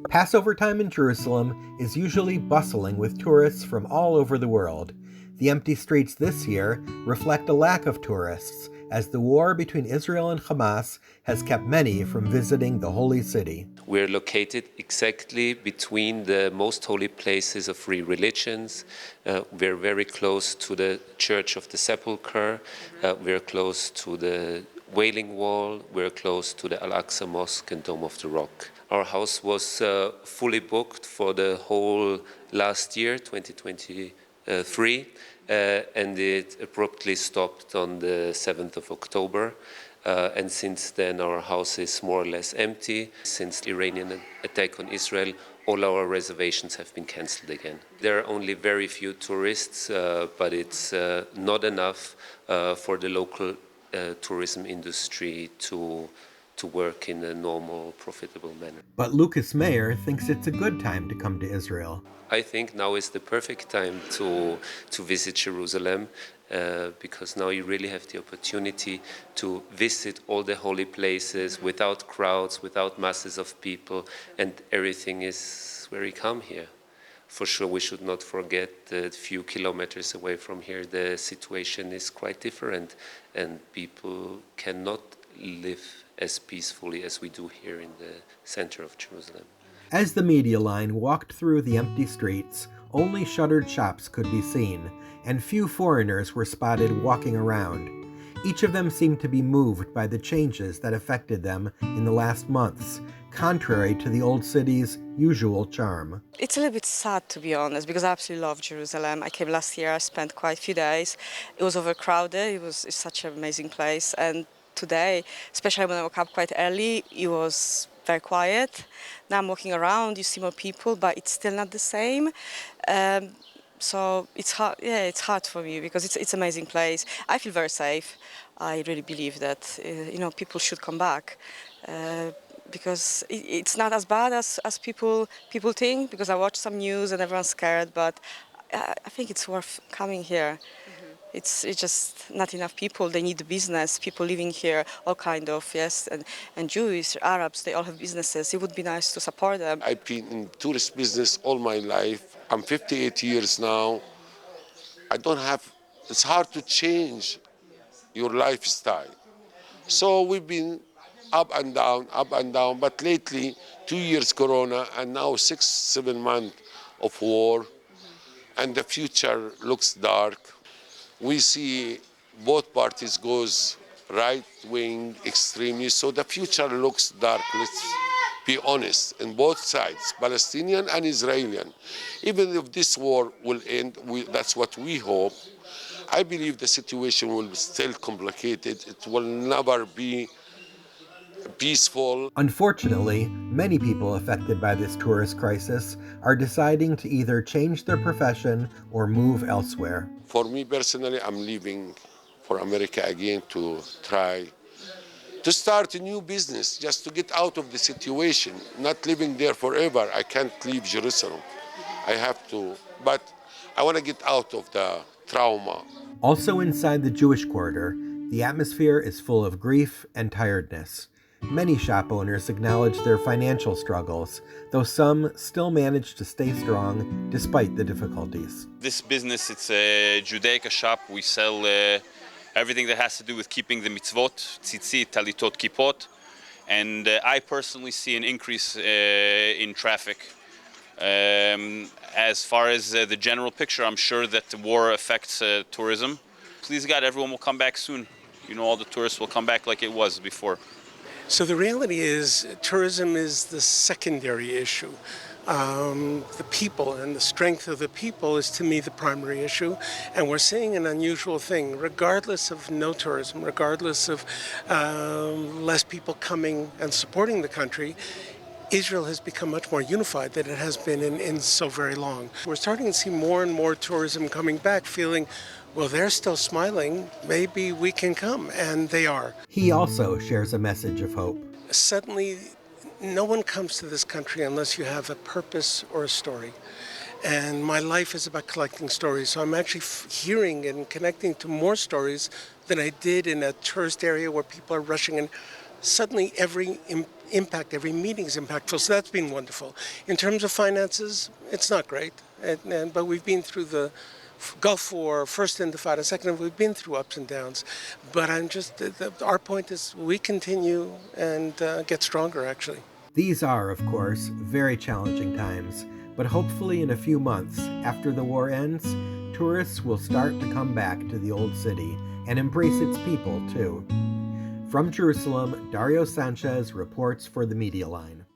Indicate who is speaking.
Speaker 1: Passover time in Jerusalem is usually bustling with tourists from all over the world. The empty streets this year reflect a lack of tourists, as the war between Israel and Hamas has kept many from visiting the holy city.
Speaker 2: We're located exactly between the most holy places of three religions. We're very close to the Church of the Sepulchre. We're close to the Wailing Wall. We're close to the Al-Aqsa Mosque and Dome of the Rock. Our house was fully booked for the whole last year, 2023, and it abruptly stopped on the 7th of October. And since then, our house is more or less empty. Since the Iranian attack on Israel, all our reservations have been cancelled again. There are only very few tourists, but it's not enough for the local tourism industry to work in a normal, profitable manner.
Speaker 1: But Lucas Mayer thinks it's a good time to come to Israel.
Speaker 2: I think now is the perfect time to visit Jerusalem because now you really have the opportunity to visit all the holy places without crowds, without masses of people, and everything is very calm here. For sure, we should not forget that a few kilometers away from here, the situation is quite different, and people cannot live as peacefully as we do here in the center of Jerusalem.
Speaker 1: As the media line walked through the empty streets, only shuttered shops could be seen, and few foreigners were spotted walking around. Each of them seemed to be moved by the changes that affected them in the last months, contrary to the old city's usual charm.
Speaker 3: It's a little bit sad, to be honest, because I absolutely love Jerusalem. I came last year, I spent quite a few days. It was overcrowded, it's such an amazing place, and today, especially when I woke up quite early, it was very quiet. Now I'm walking around, you see more people, but it's still not the same. So it's hard. Yeah, it's hard for me because it's an amazing place. I feel very safe. I really believe that people should come back because it's not as bad as people think. Because I watch some news and everyone's scared, but I think it's worth coming here. It's just not enough people. They need the business. People living here, all kind of, yes, and Jews, Arabs, they all have businesses. It would be nice to support them.
Speaker 4: I've been in tourist business all my life. I'm 58 years now. It's hard to change your lifestyle. So we've been up and down, but lately 2 years Corona and now 6-7 months of war, and the future looks dark. We see both parties goes right-wing extremists, so the future looks dark, let's be honest, in both sides, Palestinian and Israeli. Even if this war will end, that's what we hope. I believe the situation will be still complicated. It will never be peaceful.
Speaker 1: Unfortunately, many people affected by this tourist crisis are deciding to either change their profession or move elsewhere.
Speaker 4: For me personally, I'm leaving for America again to try to start a new business, just to get out of the situation, not living there forever. I can't leave Jerusalem. I have to, but I want to get out of the trauma.
Speaker 1: Also inside the Jewish quarter, the atmosphere is full of grief and tiredness. Many shop owners acknowledge their financial struggles, though some still manage to stay strong despite the difficulties.
Speaker 5: This business, it's a Judaica shop. We sell everything that has to do with keeping the mitzvot, tzitzit, talitot, kippot. And I personally see an increase in traffic. As far as the general picture, I'm sure that the war affects tourism. Please God, everyone will come back soon. All the tourists will come back like it was before.
Speaker 6: So the reality is, tourism is the secondary issue. The people and the strength of the people is, to me, the primary issue. And we're seeing an unusual thing. Regardless of no tourism, regardless of less people coming and supporting the country, Israel has become much more unified than it has been in so very long. We're starting to see more and more tourism coming back, feeling, well, they're still smiling, maybe we can come, and they are.
Speaker 1: He also shares a message of hope.
Speaker 6: Suddenly, no one comes to this country unless you have a purpose or a story. And my life is about collecting stories, so I'm actually hearing and connecting to more stories than I did in a tourist area where people are rushing in suddenly every every meeting is impactful. So that's been wonderful. In terms of finances, it's not great, but we've been through the Gulf War, first Intifada, second, we've been through ups and downs. But our point is we continue and get stronger, actually.
Speaker 1: These are, of course, very challenging times, but hopefully in a few months, after the war ends, tourists will start to come back to the old city and embrace its people, too. From Jerusalem, Dario Sanchez reports for the Media Line.